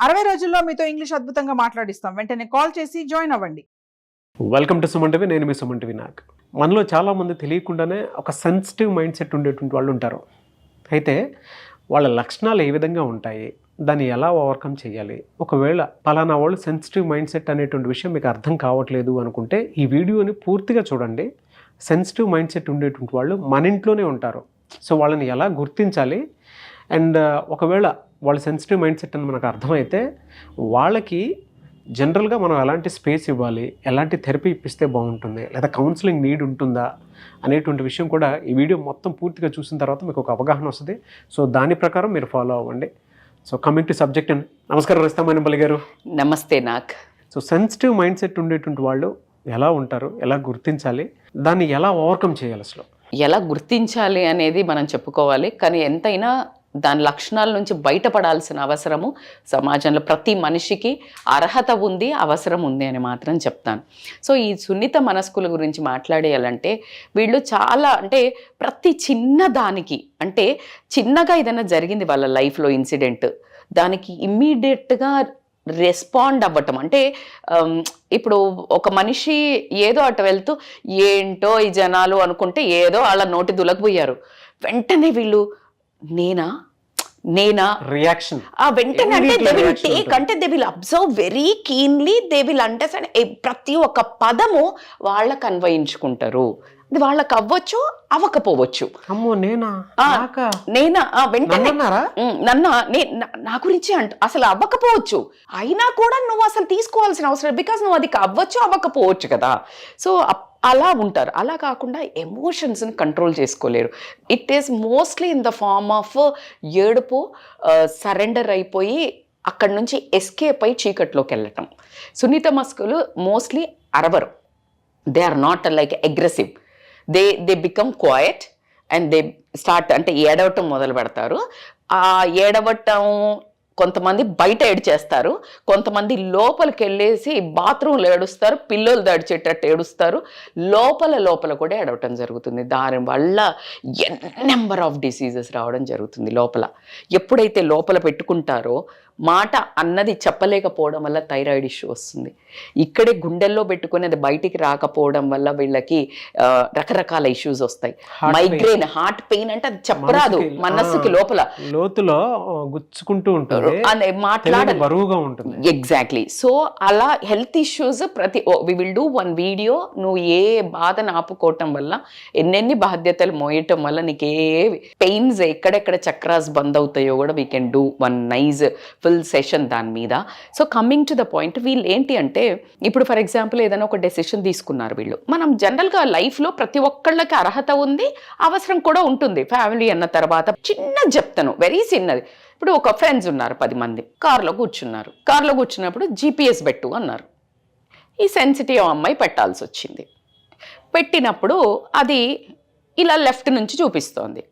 60 రోజుల్లో మీతో ఇంగ్లీష్ అద్భుతంగా మాట్లాడిస్తాం. వెంటనే కాల్ చేసి జాయిన్ అవ్వండి. Welcome to Suman TV. నేను మీ సుమన్ టీవీ. మనలో చాలామంది తెలియకుండానే ఒక సెన్సిటివ్ మైండ్ సెట్ ఉండేటువంటి వాళ్ళు ఉంటారు. అయితే వాళ్ళ లక్షణాలు ఏ విధంగా ఉంటాయి, దాన్ని ఎలా ఓవర్కమ్ చేయాలి, ఒకవేళ పలానా వాళ్ళు సెన్సిటివ్ మైండ్ సెట్ అనేటువంటి విషయం మీకు అర్థం కావట్లేదు అనుకుంటే ఈ వీడియోని పూర్తిగా చూడండి. సెన్సిటివ్ మైండ్ సెట్ ఉండేటువంటి వాళ్ళు మన ఇంట్లోనే ఉంటారు. సో వాళ్ళని ఎలా గుర్తించాలి, అండ్ ఒకవేళ వాళ్ళ సెన్సిటివ్ మైండ్ సెట్ అని మనకు అర్థమైతే వాళ్ళకి జనరల్గా మనం ఎలాంటి స్పేస్ ఇవ్వాలి, ఎలాంటి థెరపీ ఇప్పిస్తే బాగుంటుంది, లేదా కౌన్సిలింగ్ నీడ్ ఉంటుందా అనేటువంటి విషయం కూడా ఈ వీడియో మొత్తం పూర్తిగా చూసిన తర్వాత మీకు ఒక అవగాహన వస్తుంది. సో దాని ప్రకారం మీరు ఫాలో అవ్వండి. సో కమింగ్ టు సబ్జెక్ట్ అండి. నమస్కారం రిస్తామణిపల్లి గారు. నమస్తే. నాకు సో సెన్సిటివ్ మైండ్ సెట్ ఉండేటువంటి వాళ్ళు ఎలా ఉంటారు, ఎలా గుర్తించాలి, దాన్ని ఎలా ఓవర్కమ్ చేయాలి, అసలు ఎలా గుర్తించాలి అనేది మనం చెప్పుకోవాలి. కానీ ఎంతైనా దాని లక్షణాల నుంచి బయటపడాల్సిన అవసరము సమాజంలో ప్రతి మనిషికి అర్హత ఉంది, అవసరం ఉంది అని మాత్రం చెప్తాను. సో ఈ సున్నిత మనస్కుల గురించి మాట్లాడేయాలంటే వీళ్ళు చాలా అంటే ప్రతి చిన్న దానికి అంటే చిన్నగా ఏదైనా జరిగింది వాళ్ళ లైఫ్లో ఇన్సిడెంట్, దానికి ఇమ్మీడియట్గా రెస్పాండ్ అవ్వటం. అంటే ఇప్పుడు ఒక మనిషి ఏదో అటు వెళ్తూ ఏంటో ఈ జనాలు అనుకుంటే ఏదో వాళ్ళ నోటి దులకపోయారు, వెంటనే వీళ్ళు నేనా రియాక్షన్ వెంటనే అంటే దే విల్ టేక్, అంటే they will observe very keenly, they will understand ప్రతి ఒక్క పదము వాళ్ళకు అన్వయించుకుంటారు. అది వాళ్ళకి అవ్వచ్చు, అవ్వకపోవచ్చు. అమ్మో నేనా వెంటనే నా గురించి అసలు అవ్వకపోవచ్చు, అయినా కూడా నువ్వు అసలు తీసుకోవాల్సిన అవసరం, బికాస్ నువ్వు అది అవ్వచ్చు అవ్వకపోవచ్చు కదా. సో అలా ఉంటారు. అలా కాకుండా ఎమోషన్స్ని కంట్రోల్ చేసుకోలేరు. It is mostly in the form of ఏడుపు, సరెండర్ అయిపోయి అక్కడి నుంచి ఎస్కేప్ అయి చీకట్లోకి వెళ్ళటం. సున్నిత మనస్కులు మోస్ట్లీ అరవరు. They are not like aggressive. They become quiet and they start అంటే ఏడవటం మొదలు పెడతారు. ఆ ఏడవటం కొంతమంది బయట ఏడ్చేస్తారు, కొంతమంది లోపలికి వెళ్ళేసి బాత్రూంలో ఏడుస్తారు, పిల్లలు దడిచేటట్టు ఏడుస్తారు, లోపల కూడా ఏడవటం జరుగుతుంది. దాని వల్ల నెంబర్ ఆఫ్ డిసీజెస్ రావడం జరుగుతుంది. ఎప్పుడైతే లోపల పెట్టుకుంటారో మాట అన్నది చెప్పలేకపోవడం వల్ల థైరాయిడ్ ఇష్యూ వస్తుంది. ఇక్కడే గుండెల్లో పెట్టుకుని అది బయటికి రాకపోవడం వల్ల వీళ్ళకి రకరకాల ఇష్యూస్ వస్తాయి. మైగ్రేన్, హార్ట్ పెయిన్ అంటే అది చెప్పరాదు, మనస్సుకి లోతులో గుచ్చుకుంటూ ఉంటుంది, బరువుగా ఉంటుంది. ఎగ్జాక్ట్లీ. సో అలా health issues we will do one video. నువ్వు ఏ బాధను ఆపుకోవటం వల్ల, ఎన్నెన్ని బాధ్యతలు మోయటం వల్ల నీకు ఏ పెయిన్స్, ఎక్కడెక్కడ చక్రాస్ బంద్ అవుతాయో కూడా we can do one nice full session దాని మీద. So coming to the point, వీళ్ళు ఏంటి అంటే ఇప్పుడు ఫర్ ఎగ్జాంపుల్ ఏదైనా ఒక డెసిషన్ తీసుకున్నారు వీళ్ళు. మనం జనరల్గా లైఫ్లో ప్రతి ఒక్కళ్ళకి అర్హత ఉంది, అవసరం కూడా ఉంటుంది. ఫ్యామిలీ అన్న తర్వాత చిన్న చెప్తాను, వెరీ చిన్నది. ఇప్పుడు ఒక ఫ్రెండ్స్ ఉన్నారు 10 మంది, కార్లో కూర్చున్నప్పుడు GPS పెట్టు అన్నారు. ఈ సెన్సిటివ్ అమ్మాయి పెట్టాల్సి వచ్చింది. పెట్టినప్పుడు అది ఇలా లెఫ్ట్ నుంచి చూపిస్తోంది.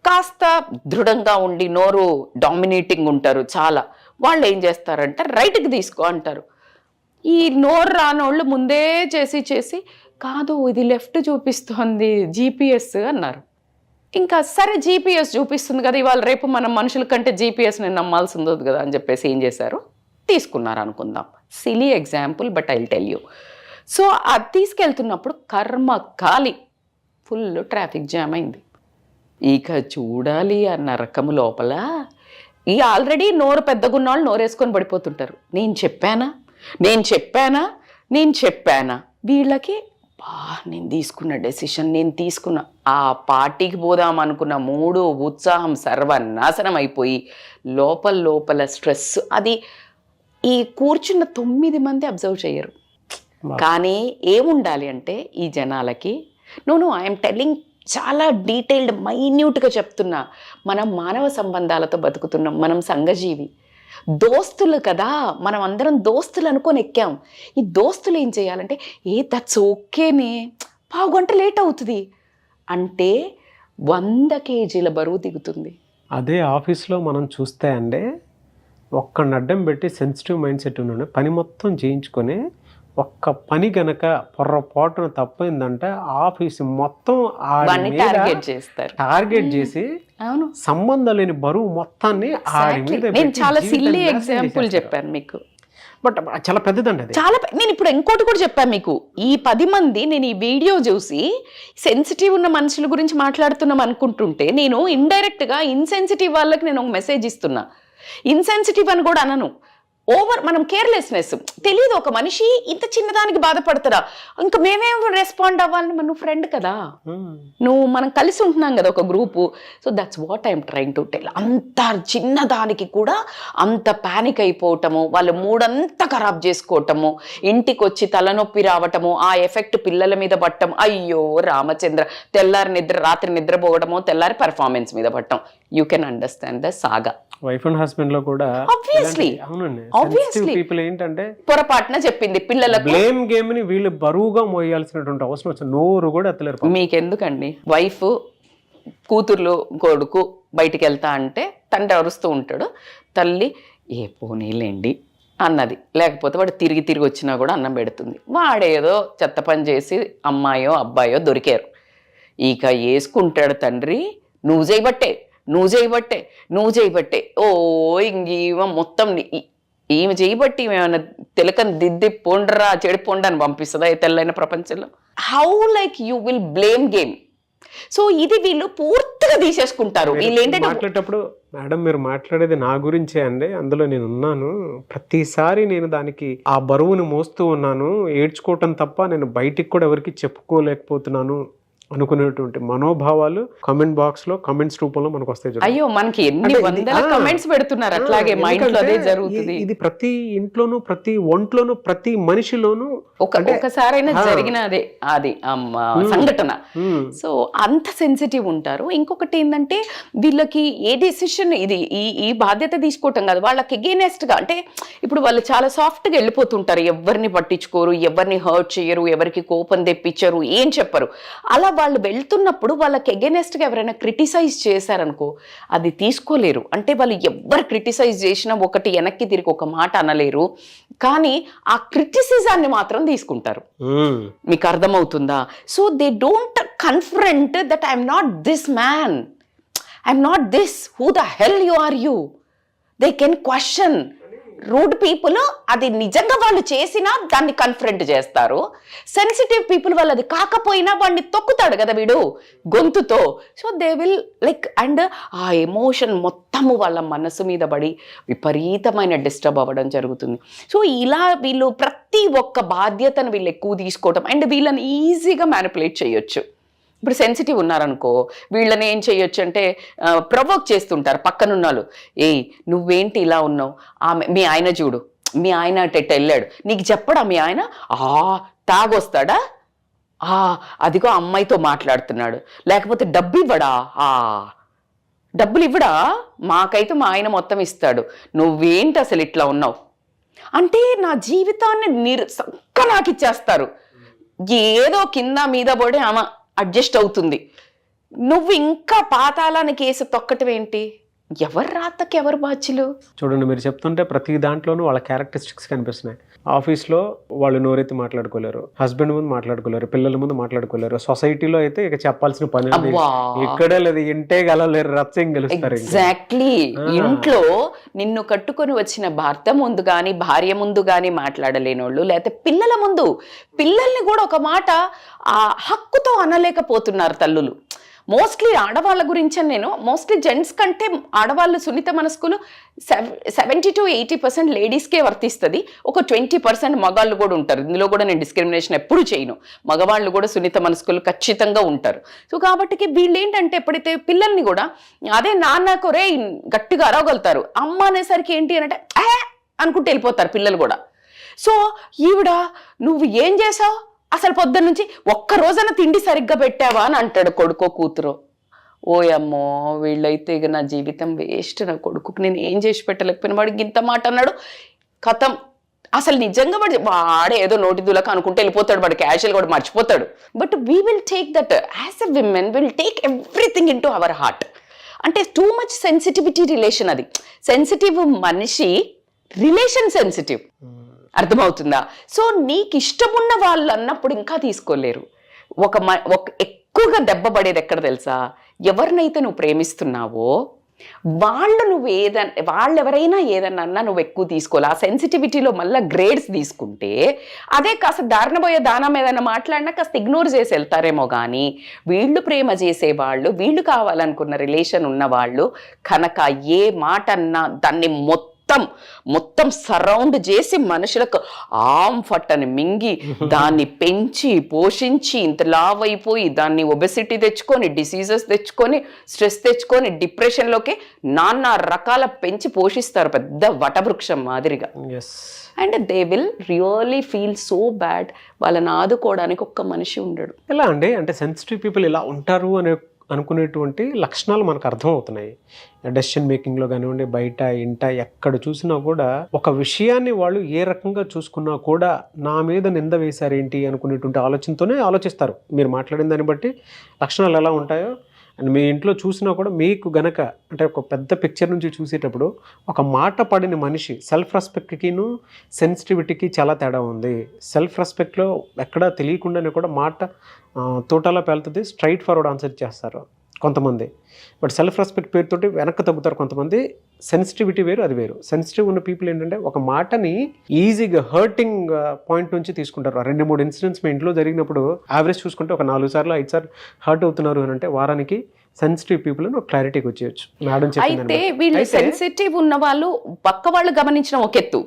కాస్త దృఢంగా ఉండి నోరు డామినేటింగ్ ఉంటారు చాలా, వాళ్ళు ఏం చేస్తారంటే రైట్కి తీసుకో అంటారు. ఈ నోరు రానోళ్ళు ముందే చేసి కాదు ఇది లెఫ్ట్ చూపిస్తోంది GPS అన్నారు. ఇంకా సరే GPS చూపిస్తుంది కదా, ఇవాళ రేపు మనం మనుషుల కంటే GPSని నమ్మాల్సి ఉండదు కదా అని చెప్పేసి ఏం చేశారు, తీసుకున్నారు అనుకుందాం. Silly example but I will tell you. So అది తీసుకెళ్తున్నప్పుడు కర్మకాలి ఫుల్ ట్రాఫిక్ జామ్ అయింది. ఇక చూడాలి ఆ నరకము లోపల ఈ ఆల్రెడీ నోరు పెద్దగున్న వాళ్ళు నోరేసుకొని పడిపోతుంటారు. నేను చెప్పానా వీళ్ళకి నేను తీసుకున్న డెసిషన్, ఆ పార్టీకి పోదాం అనుకున్న మూడు ఉత్సాహం సర్వనాశనం అయిపోయి లోపల స్ట్రెస్. అది ఈ కూర్చున్న 9 మంది అబ్జర్వ్ చేయరు. కానీ ఏముండాలి అంటే ఈ జనాలకి ఐఎమ్ టెల్లింగ్, చాలా డీటెయిల్డ్ మైన్యూట్గా చెప్తున్నా. మనం మానవ సంబంధాలతో బతుకుతున్నాం, మనం సంఘజీవి, దోస్తులు కదా, మనం అందరం దోస్తులు అనుకొని ఎక్కాం. ఈ దోస్తులు ఏం చేయాలంటే దట్స్ ఓకేనే, 1/2 గంట లేట్ అవుతుంది అంటే 100 కేజీల బరువు దిగుతుంది. అదే ఆఫీస్లో మనం చూస్తే అండి, ఒక్క అడ్డం పెట్టి సెన్సిటివ్ మైండ్ సెట్ ఉన్న పని మొత్తం చేయించుకొని ఒక్క పని గనక పొర్రపాటున తప్పైందంటే ఆఫీస్ మొత్తం టార్గెట్ చేసి అవును, సంబంధం లేని బరువు మొత్తాన్ని ఆడి మీద నేను పెట్టి చాలా జీవితాన్ని సిల్లీ నాశనం ఎగ్జాంపుల్ చేసేస్తారు. చెప్పాను మీకు. బట్ చాలా పెద్దదండి అది. చాలా నేను ఇప్పుడు ఇంకోటి కూడా చెప్పాను మీకు. ఈ 10 మంది నేను ఈ వీడియో చూసి సెన్సిటివ్ ఉన్న మనుషుల గురించి మాట్లాడుతున్నాం అనుకుంటుంటే, నేను ఇండైరెక్ట్ గా ఇన్సెన్సిటివ్ వాళ్ళకి నేను ఒక మెసేజ్ ఇస్తున్నా. ఇన్సెన్సిటివ్ అని కూడా అనను, మనం కేర్లెస్నెస్. తెలియదు ఒక మనిషి ఇంత చిన్నదానికి బాధపడతారా, ఇంకా మేమేం రెస్పాండ్ అవ్వాలని. నువ్వు ఫ్రెండ్ కదా, మనం కలిసి ఉంటున్నాం కదా ఒక group. So that's what I'm trying to tell. అంత చిన్నదానికి కూడా అంత ప్యానిక్ అయిపోవటము, వాళ్ళ మూడంతా ఖరాబ్ చేసుకోవటము, ఇంటికి వచ్చి తలనొప్పి రావటము, ఆ ఎఫెక్ట్ పిల్లల మీద పట్టడం. అయ్యో రామచంద్ర, రాత్రి నిద్రపోవడము, తెల్లారి పెర్ఫార్మెన్స్ మీద పట్టడం. You can understand the saga. Wife and husband లో కూడా అవునండి, పీపుల్ ఏంటంటే పొరపాటున చెప్పింది పిల్లలకు బ్లేమ్ గేమ్ ని వీళ్ళు బరువుగా మోయాల్సినటువంటి అవసరం వచ్చింది. నోరు కూడా ఎత్తలేరు. మీకెందుకండి, వైఫ్ కూతుర్లు కొడుకు బయటికి వెళ్తా అంటే తండ్రి అరుస్తూ ఉంటాడు, తల్లి ఏ పోనీలేండి అన్నది. లేకపోతే వాడు తిరిగి వచ్చినా కూడా అన్నం పెడుతుంది. వాడేదో చెత్త పని చేసి అమ్మాయో అబ్బాయో దొరికారు, ఇక వేసుకుంటాడు తండ్రి. నువ్వు చేయబట్టే ఓ ఇంక మొత్తం ఈమె చేయబట్టి ఏమైనా తెలకని దిద్ది పొండరా చెడి పొండని పంపిస్తుందా ఈ తెల్లైన ప్రపంచంలో? How like you will blame game. So ఇది వీళ్ళు పూర్తిగా తీసేసుకుంటారు. వీళ్ళు ఏంటంటే మాట్లాడేటప్పుడు, మేడం మీరు మాట్లాడేది నా గురించే అండి, అందులో నేను ఉన్నాను, ప్రతిసారి నేను దానికి ఆ బరువును మోస్తూ ఉన్నాను, ఏడ్చుకోవటం తప్ప నేను బయటికి కూడా ఎవరికి చెప్పుకోలేకపోతున్నాను అనుకునేటువంటి మనోభావాలు కామెంట్ బాక్స్ లో కామెంట్స్ రూపంలో మనకు వస్తాయి. అయ్యో మనకి ఎన్ని వందల కామెంట్స్ పెడుతున్నారు అట్లాగే మా ఇంట్లో అదే జరుగుతుంది. ఇది ప్రతి ఇంట్లోనూ, ప్రతి ఒంట్లోనూ, ప్రతి మనిషిలోనూ ఒకసారైనా జరిగిన అది సంఘటన. సో అంత సెన్సిటివ్ ఉంటారు. ఇంకొకటి ఏంటంటే వీళ్ళకి ఏ డెసిషన్ ఇది ఈ బాధ్యత తీసుకోవటం కాదు, వాళ్ళకి ఎగెనెస్ట్ గా. అంటే ఇప్పుడు వాళ్ళు చాలా సాఫ్ట్ గా వెళ్ళిపోతుంటారు, ఎవరిని పట్టించుకోరు, ఎవరిని హర్ట్ చేయరు, ఎవరికి కోపం తెప్పించరు, ఏం చెప్పరు. అలా వాళ్ళు వెళ్తున్నప్పుడు వాళ్ళకి ఎగెనెస్ట్ గా ఎవరైనా క్రిటిసైజ్ చేశారనుకో అది తీసుకోలేరు. అంటే వాళ్ళు ఎవరు క్రిటిసైజ్ చేసినా ఒకటి వెనక్కి తిరిగి ఒక మాట అనలేరు, కానీ ఆ క్రిటిసిజాన్ని మాత్రం తీసుకుంటారు. మీకు అర్థమవుతుందా? So they don't confront that I'm not this man, I'm not this, who the hell you are you. They can question. Rude people అది నిజంగా వాళ్ళు చేసినా దాన్ని కన్ఫ్రంట్ చేస్తారు. సెన్సిటివ్ పీపుల్ వాళ్ళు అది కాకపోయినా వాడిని తొక్కుతాడు కదా వీడు గొంతుతో. So they will like, and ఆ ఎమోషన్ మొత్తము వాళ్ళ మనసు మీద పడి విపరీతమైన డిస్టర్బ్ అవ్వడం జరుగుతుంది. సో ఇలా వీళ్ళు ప్రతి ఒక్క బాధ్యతను వీళ్ళు ఎక్కువ తీసుకోవడం, అండ్ వీళ్ళని ఈజీగా మ్యానిపులేట్ చేయొచ్చు. ఇప్పుడు సెన్సిటివ్ ఉన్నారనుకో వీళ్ళని ఏం చేయొచ్చు అంటే ప్రొవోక్ చేస్తుంటారు పక్కనున్నాళ్ళు. ఏయ్ నువ్వేంటి ఇలా ఉన్నావు, మీ ఆయన చూడు, మీ ఆయన అటు వెళ్ళాడు, నీకు చెప్పడా మీ ఆయన? తాగొస్తాడా, అదిగో అమ్మాయితో మాట్లాడుతున్నాడు, లేకపోతే డబ్బు ఇవ్వడా, డబ్బులు ఇవ్వడా, మాకైతే మా ఆయన మొత్తం ఇస్తాడు, నువ్వేంటి అసలు ఇట్లా ఉన్నావు అంటే నా జీవితాన్ని నాకు ఇచ్చేస్తారు. ఏదో కింద మీద పడి ఆమె అడ్జస్ట్ అవుతుంది. నువ్వు ఇంకా పాతాళానికి వేసి తొక్కటం ఏంటి? ఎవరు రాతకి ఎవరు బాధ్యులు? చూడండి, మీరు చెప్తుంటే ప్రతి దాంట్లోనూ వాళ్ళ క్యారెక్టరిస్టిక్స్ కనిపిస్తున్నాయి. ఆఫీస్లో వాళ్ళు నోరెత్తి మాట్లాడుకోలేరు, హస్బెండ్ ముందు మాట్లాడుకోలేరు, పిల్లల ముందు మాట్లాడుకోలేరు, సొసైటీలో అయితే ఇక చెప్పాల్సిన పని ఇక్కడే లేదు, ఇంటే గలలేరు, రచ్చం గెలుస్తారు. ఎగ్జాక్ట్లీ. ఇంట్లో నిన్ను కట్టుకొని వచ్చిన భర్త ముందు కానీ భార్య ముందు కానీ మాట్లాడలేనోళ్ళు, లేకపోతే పిల్లల ముందు, పిల్లల్ని కూడా ఒక మాట ఆ హక్కుతో అనలేకపోతున్నారు తల్లులు. మోస్ట్లీ ఆడవాళ్ళ గురించి నేను మోస్ట్లీ జెంట్స్ కంటే ఆడవాళ్ళు సున్నిత మనస్కులు 70 to 80% లేడీస్కే వర్తిస్తుంది. ఒక 20% మగాళ్ళు కూడా ఉంటారు. ఇందులో కూడా నేను డిస్క్రిమినేషన్ ఎప్పుడు చేయను. మగవాళ్ళు కూడా సున్నిత మనస్కులు ఖచ్చితంగా ఉంటారు. సో కాబట్టి వీళ్ళు ఏంటంటే ఎప్పుడైతే పిల్లల్ని కూడా అదే నాన్నకు రే గట్టిగా అరవగలుగుతారు, అమ్మ అనేసరికి ఏంటి అంటే అనుకుంటూ వెళ్ళిపోతారు పిల్లలు కూడా. సో ఈవిడ నువ్వు ఏం చేసావు అసలు పొద్దున్న నుంచి, ఒక్క రోజైనా తిండి సరిగ్గా పెట్టావా అని అంటాడు కొడుకో కూతురు. ఓయమ్మో వీళ్ళైతే ఇక నా జీవితం వేస్ట్, నా కొడుకుకి నేను ఏం చేసి పెట్టలేకపోయినా వాడికి ఇంత మాట అన్నాడు, కథం. అసలు నిజంగా వాడే ఏదో నోటి దూలక అనుకుంటే వెళ్ళిపోతాడు, వాడు క్యాషువల్ కూడా మర్చిపోతాడు. But we will take that as a women, will take everything in to our heart. అంటే టూ మచ్ సెన్సిటివిటీ రిలేషన్. అది సెన్సిటివ్ మనిషి, రిలేషన్ సెన్సిటివ్. అర్థమవుతుందా? సో నీకు ఇష్టమున్న వాళ్ళు అన్నప్పుడు ఇంకా తీసుకోలేరు. ఒక ఎక్కువగా దెబ్బ పడేది ఎక్కడ తెలుసా? ఎవరినైతే నువ్వు ప్రేమిస్తున్నావో వాళ్ళు ఎవరైనా ఏదన్నా అన్నా నువ్వు ఎక్కువ తీసుకోవాలి. ఆ సెన్సిటివిటీలో మళ్ళీ గ్రేడ్స్ తీసుకుంటే అదే కాస్త దారినబోయే దానం ఏదైనా మాట్లాడినా కాస్త ఇగ్నోర్ చేసి వెళ్తారేమో. కానీ వీళ్ళు ప్రేమ చేసేవాళ్ళు, వీళ్ళు కావాలనుకున్న రిలేషన్ ఉన్నవాళ్ళు కనుక ఏ మాట అన్నా దాన్ని మొత్తం సరౌండ్ చేసి మనుషులకు ఫట్టని మింగి దాన్ని పెంచి పోషించి ఇంత లావ్ అయిపోయి దాన్ని ఒబెసిటీ తెచ్చుకొని, డిసీజెస్ తెచ్చుకొని, స్ట్రెస్ తెచ్చుకొని, డిప్రెషన్లోకి నానా రకాల పెంచి పోషిస్తారు పెద్ద వటవృక్షం మాదిరిగా. And they will really feel so bad. వాళ్ళని ఆదుకోవడానికి ఒక్క మనిషి ఉండడు. ఎలా అండి, అంటే సెన్సిటివ్ పీపుల్ ఇలా ఉంటారు అనుకునేటువంటి లక్షణాలు మనకు అర్థమవుతున్నాయి. డెసిషన్ మేకింగ్లో కానివ్వండి, బయట ఇంట ఎక్కడ చూసినా కూడా ఒక విషయాన్ని వాళ్ళు ఏ రకంగా చూసుకున్నా కూడా నా మీద నింద వేశారేంటి అనుకునేటువంటి ఆలోచనతోనే ఆలోచిస్తారు. మీరు మాట్లాడిన దాన్ని బట్టి లక్షణాలు ఎలా ఉంటాయో అండ్ మీ ఇంట్లో చూసినా కూడా మీకు గనక అంటే ఒక పెద్ద పిక్చర్ నుంచి చూసేటప్పుడు ఒక మాట పడిన మనిషి సెల్ఫ్ రెస్పెక్ట్కిను సెన్సిటివిటీకి చాలా తేడా ఉంది. సెల్ఫ్ రెస్పెక్ట్లో ఎక్కడా తెలియకుండానే కూడా మాట తోటలా పేలుతుంది, స్ట్రైట్ ఫార్వర్డ్ ఆన్సర్ చేస్తారు కొంతమంది. బట్ సెల్ఫ్ రెస్పెక్ట్ పేరుతోటి వెనక్కి తగ్గుతారు కొంతమంది. సెన్సిటివిటీ వేరు, అది వేరు. సెన్సిటివ్ ఉన్న పీపుల్ ఏంటంటే ఒక మాటని ఈజీగా హర్టింగ్ పాయింట్ నుంచి తీసుకుంటారు. 2-3 ఇన్సిడెంట్స్ మీ ఇంట్లో జరిగినప్పుడు యావరేజ్ చూసుకుంటే ఒక 4 సార్లు 5 సార్లు హర్ట్ అవుతున్నారు అని అంటే వారానికి సెన్సిటివ్ పీపుల్ అని ఒక క్లారిటీకి వచ్చేయచ్చు. మేడం అయితే వీళ్ళు సెన్సిటివ్ ఉన్న వాళ్ళు పక్క వాళ్ళు గమనించడం ఒక ఎత్తు.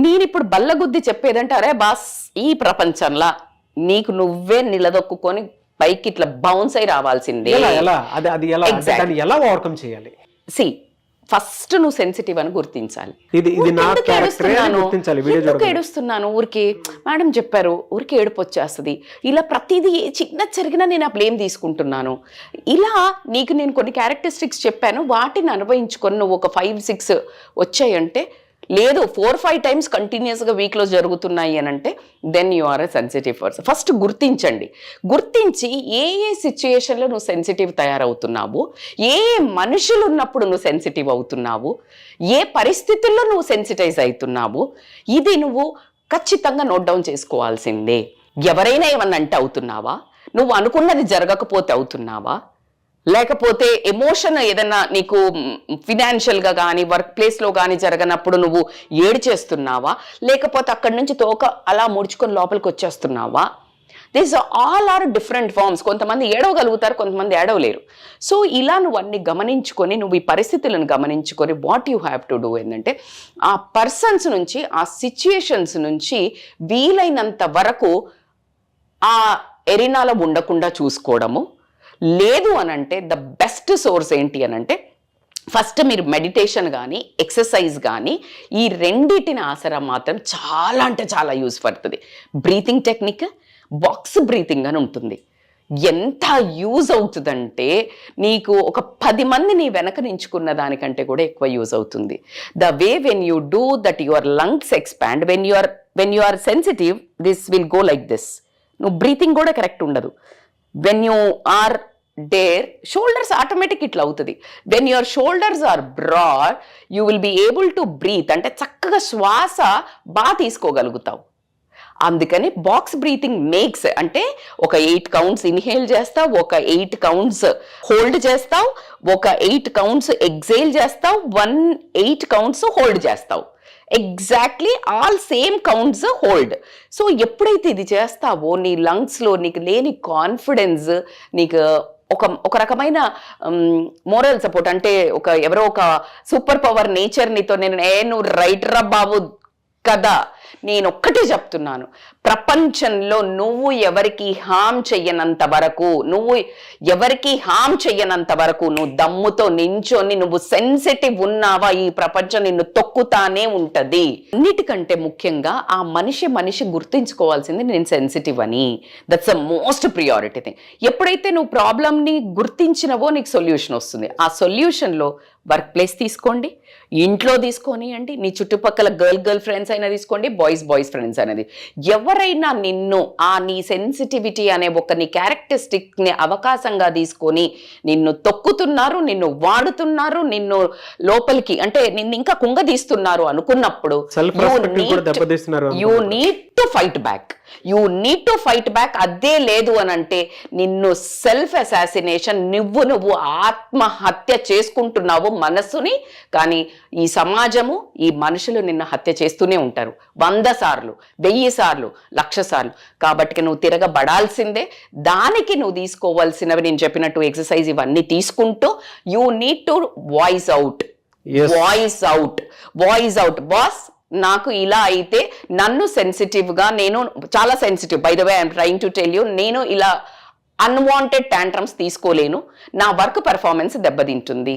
నేను ఇప్పుడు బల్లగుద్ది చెప్పేదంటే అరే బాస్ ఈ ప్రపంచంలా నీకు నువ్వే నిలదొక్కుని పైకి ఇట్లా బౌన్స్ అయి రావాల్సిందే. ఎలా ఓవర్కమ్ చేయాలి? ఫస్ట్ నువ్వు సెన్సిటివ్ అని గుర్తించాలి. ఏడుస్తున్నాను ఊరికి మేడం చెప్పారు, ఊరికి ఏడుపు వచ్చేస్తుంది, ఇలా ప్రతిదీ చిన్న జరిగినా నేను ఆ బ్లేమ్ తీసుకుంటున్నాను. ఇలా నీకు నేను కొన్ని క్యారెక్టరిస్టిక్స్ చెప్పాను, వాటిని అనుభవించుకొని నువ్వు ఒక 5-6 వచ్చాయంటే, లేదు 4-5 టైమ్స్ కంటిన్యూస్గా వీక్లో జరుగుతున్నాయి అని అంటే then you are a sensitive person. First గుర్తించి ఏ సిచ్యుయేషన్లో నువ్వు సెన్సిటివ్ తయారవుతున్నావు, ఏ మనుషులు ఉన్నప్పుడు నువ్వు సెన్సిటివ్ అవుతున్నావు, ఏ పరిస్థితుల్లో నువ్వు సెన్సిటైజ్ అవుతున్నావు, ఇది నువ్వు ఖచ్చితంగా నోట్ డౌన్ చేసుకోవాల్సిందే. ఎవరైనా ఏమన్నా అంటే అవుతున్నావా, నువ్వు అనుకున్నది జరగకపోతే అవుతున్నావా, లేకపోతే ఎమోషన్ ఏదన్నా నీకు ఫినాన్షియల్గా కానీ వర్క్ ప్లేస్లో కానీ జరగనప్పుడు నువ్వు ఏడ్చేస్తున్నావా, లేకపోతే అక్కడి నుంచి తోక అలా ముడుచుకొని లోపలికి వచ్చేస్తున్నావా? These all are different forms. కొంతమంది ఏడవగలుగుతారు, కొంతమంది ఏడవలేరు. సో ఇలా నువ్వు అన్ని గమనించుకొని, నువ్వు ఈ పరిస్థితులను గమనించుకొని what you have to do ఏంటంటే ఆ పర్సన్స్ నుంచి, ఆ సిచ్యుయేషన్స్ నుంచి వీలైనంత వరకు ఆ ఎరినాలో ఉండకుండా చూసుకోవడము. లేదు అనంటే ద బెస్ట్ సోర్స్ ఏంటి అనంటే ఫస్ట్ మీరు మెడిటేషన్ కానీ ఎక్సర్సైజ్ కానీ ఈ రెండిటిని ఆసరా మాత్రం చాలా అంటే చాలా యూజ్ పడుతుంది. బ్రీతింగ్ టెక్నిక్, బాక్స్ బ్రీతింగ్ అని ఉంటుంది. ఎంత యూజ్ అవుతుందంటే నీకు ఒక 10 మంది నీ వెనక నించుకున్న దానికంటే కూడా ఎక్కువ యూజ్ అవుతుంది. The way when you do that your lungs expand, when you are sensitive this will go like this. నువ్వు బ్రీతింగ్ కూడా కరెక్ట్ ఉండదు. When you are there shoulders automatic ఇట్లా అవుతుంది. When your shoulders are broad you will be able to breathe, అంటే చక్కగా శ్వాస బాగా తీసుకోగలుగుతావు. అందుకని బాక్స్ బ్రీతింగ్ మేక్స్ అంటే ఒక 8 కౌంట్స్ ఇన్హేల్ చేస్తావు, ఒక 8 కౌంట్స్ హోల్డ్ చేస్తావు, ఒక 8 కౌంట్స్ ఎగ్జేల్ చేస్తావు, 8 కౌంట్స్ హోల్డ్ చేస్తావు. Exactly all same counts hold. So ఎప్పుడైతే ఇది చేస్తావో నీ లంగ్స్లో నీకు లేని కాన్ఫిడెన్స్, నీకు ఒక రకమైన మోరల్ సపోర్ట్, అంటే ఎవరో ఒక సూపర్ పవర్ నేచర్ నీతో నువ్వు రైట్ రా బాబు కదా, నేను ఒక్కటే చెప్తున్నాను, ప్రపంచంలో నువ్వు ఎవరికి హామ్ చెయ్యనంత వరకు, నువ్వు దమ్ముతో నించొని నువ్వు సెన్సిటివ్ ఉన్నావా ఈ ప్రపంచం నిన్ను తొక్కుతానే ఉంటది. అన్నిటికంటే ముఖ్యంగా ఆ మనిషి గుర్తించుకోవాల్సింది నేను సెన్సిటివ్ అని. That's the most priority thing. ఎప్పుడైతే నువ్వు ప్రాబ్లమ్ని గుర్తించినవో నీకు సొల్యూషన్ వస్తుంది. ఆ సొల్యూషన్లో వర్క్ ప్లేస్ తీసుకోండి, ఇంట్లో తీసుకోనియండి, నీ చుట్టుపక్కల గర్ల్ ఫ్రెండ్స్ అయినా తీసుకోండి, బాయ్స్ ఫ్రెండ్స్ అనేది ఎవరైనా నిన్ను నీ సెన్సిటివిటీ అనే నీ క్యారెక్టరిస్టిక్ని అవకాశంగా తీసుకొని నిన్ను తొక్కుతున్నారు, నిన్ను వాడుతున్నారు, నిన్ను లోపలికి అంటే నిన్ను ఇంకా కుంగదీస్తున్నారు అనుకున్నప్పుడు you need to fight back. You need to fight back. అదే లేదు అని అంటే నిన్ను సెల్ఫ్ అసాసినేషన్, నువ్వు ఆత్మహత్య చేసుకుంటున్నావు మనస్సుని. కానీ ఈ సమాజము, ఈ మనుషులు నిన్ను హత్య చేస్తూనే ఉంటారు 100 సార్లు, 1000 సార్లు, 1,00,000 సార్లు. కాబట్టి నువ్వు తిరగబడాల్సిందే. దానికి నువ్వు తీసుకోవాల్సినవి నేను చెప్పినట్టు ఎక్సర్సైజ్ ఇవన్నీ తీసుకుంటూ you need to voice out. Voice out boss, నాకు ఇలా అయితే నన్ను సెన్సిటివ్గా, నేను చాలా sensitive by the way I'm trying to tell you, నేను ఇలా అన్వాంటెడ్ టాంట్రమ్స్ తీసుకోలేను, నా వర్క్ పెర్ఫార్మెన్స్ దెబ్బతింటుంది.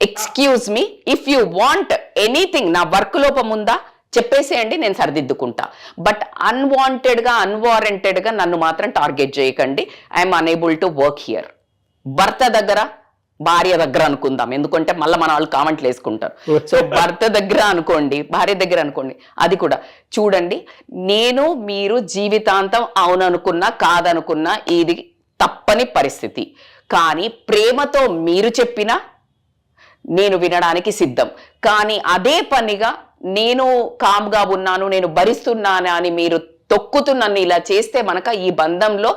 Excuse me, if you want anything, నా వర్క్ లోపం ఉందా చెప్పేసేయండి, నేను సరిదిద్దుకుంటా. బట్ అన్వాంటెడ్గా నన్ను మాత్రం టార్గెట్ చేయకండి. I'm unable to work here. భర్త దగ్గర, భార్య దగ్గర అనుకుందాం, ఎందుకంటే మళ్ళీ మన వాళ్ళు కామెంట్లు వేసుకుంటారు. సో భర్త దగ్గర అనుకోండి, భార్య దగ్గర అనుకోండి. అది కూడా చూడండి, మీరు జీవితాంతం అవుననుకున్నా కాదనుకున్నా ఇది తప్పని పరిస్థితి. కానీ ప్రేమతో మీరు చెప్పినా నేను వినడానికి సిద్ధం. కానీ అదే పనిగా నేను కామ్గా ఉన్నాను, నేను భరిస్తున్నాను అని మీరు తొక్కుతూ నన్ను ఇలా చేస్తే మనక ఈ బంధంలో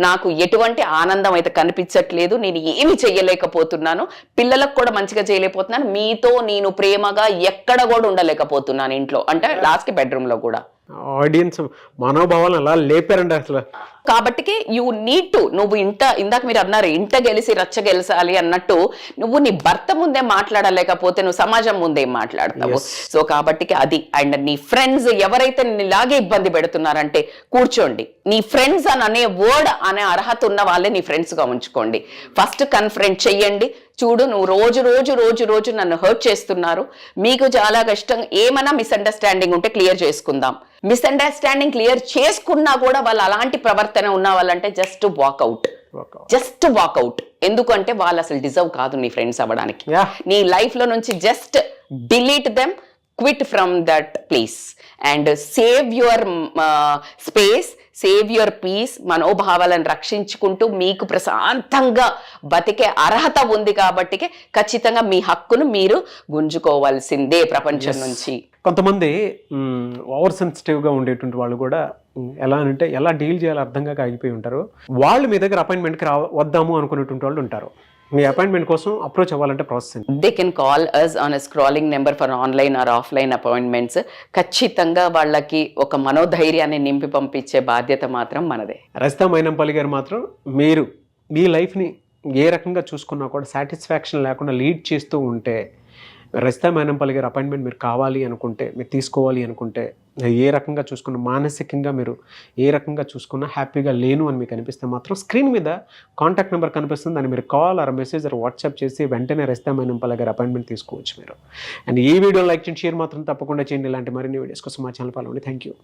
నాకు ఎటువంటి ఆనందం అయితే కనిపించట్లేదు. నేను ఏమి చెయ్యలేకపోతున్నాను, పిల్లలకు కూడా మంచిగా చేయలేకపోతున్నాను, మీతో నేను ప్రేమగా ఎక్కడ కూడా ఉండలేకపోతున్నాను ఇంట్లో, అంటే లాస్ట్కి బెడ్రూమ్లో కూడా. ఆడియన్స్ మనోభావాలను అలా లేపారండి అసలు. కాబట్టి యూ నీడ్ టు, నువ్వు ఇందాక మీరు అన్నారు ఇంట గెలిసి రచ్చ గెలిచాలి అన్నట్టు, నువ్వు నీ భర్త ముందే మాట్లాడలేకపోతే నువ్వు సమాజం ముందే మాట్లాడతావు. సో కాబట్టి అది. అండ్ నీ ఫ్రెండ్స్ ఎవరైతే ఇలాగే ఇబ్బంది పెడుతున్నారంటే కూర్చోండి, నీ ఫ్రెండ్స్ అని అనే వర్డ్ అనే అర్హత ఉన్న వాళ్ళే నీ ఫ్రెండ్స్గా ఉంచుకోండి. ఫస్ట్ కన్ఫరెంట్ చెయ్యండి. చూడు, నువ్వు రోజు నన్ను హర్ట్ చేస్తున్నారు, మీకు చాలా కష్టం, ఏమైనా మిస్అండర్స్టాండింగ్ ఉంటే క్లియర్ చేసుకుందాం. మిస్అండర్స్టాండింగ్ క్లియర్ చేసుకున్నా కూడా వాళ్ళు అలాంటి ప్రవర్తన ఉన్న వాళ్ళంటే జస్ట్ వాకౌట్. ఎందుకంటే వాళ్ళు అసలు డిజర్వ్ కాదు నీ ఫ్రెండ్స్ అవ్వడానికి. నీ లైఫ్ లో నుంచి just delete them, quit from that place and save your space, save your peace. మనోభావాలను రక్షించుకుంటూ మీకు ప్రశాంతంగా బతికే అర్హత ఉంది కాబట్టి ఖచ్చితంగా మీ హక్కును మీరు గుంజుకోవాల్సిందే ప్రపంచం నుంచి. కొంతమంది ఓవర్ సెన్సిటివ్గా ఉండేటువంటి వాళ్ళు కూడా ఎలా డీల్ చేయాలో అర్థం కాక ఆగిపోయి ఉంటారు. వాళ్ళు మీ దగ్గర అపాయింట్మెంట్కి వద్దాము అనుకునేటువంటి వాళ్ళు ఉంటారు. మీ అపాయింట్మెంట్ కోసం అప్రోచ్ అవ్వాలంటే process they can call us on a scrolling number for online or offline appointments. ఖచ్చితంగా వాళ్ళకి ఒక మనోధైర్యాన్ని నింపి పంపించే బాధ్యత మాత్రం మనదే. రజితా మైనంపల్లి గారు మాత్రం మీరు మీ లైఫ్ని ఏ రకంగా చూసుకున్నా కూడా సాటిస్ఫాక్షన్ లేకుండా లీడ్ చేస్తూ ఉంటే, రజితా మైనంపల్లి గారు అపాయింట్మెంట్ మీరు కావాలి అనుకుంటే, మీరు తీసుకోవాలి అనుకుంటే, ఏ రకంగా చూసుకున్న మానసికంగా మీరు ఏ రకంగా చూసుకున్నా హ్యాపీగా లేను అని మీకు అనిపిస్తే మాత్రం స్క్రీన్ మీద కాంటాక్ట్ నెంబర్ కనిపిస్తుంది, దాన్ని మీరు call or message or WhatsApp చేసి వెంటనే రజితా మైనంపల్లి గారు అపాయింట్మెంట్ తీసుకోవచ్చు మీరు. అండ్ ఈ వీడియో లైక్ చేయండి, షేర్ మాత్రం తప్పకుండా చేయండి. ఇలాంటి మరిన్ని వీడియోస్ కోసం మా ఛానల్ ఫాలో అవ్వండి. Thank you.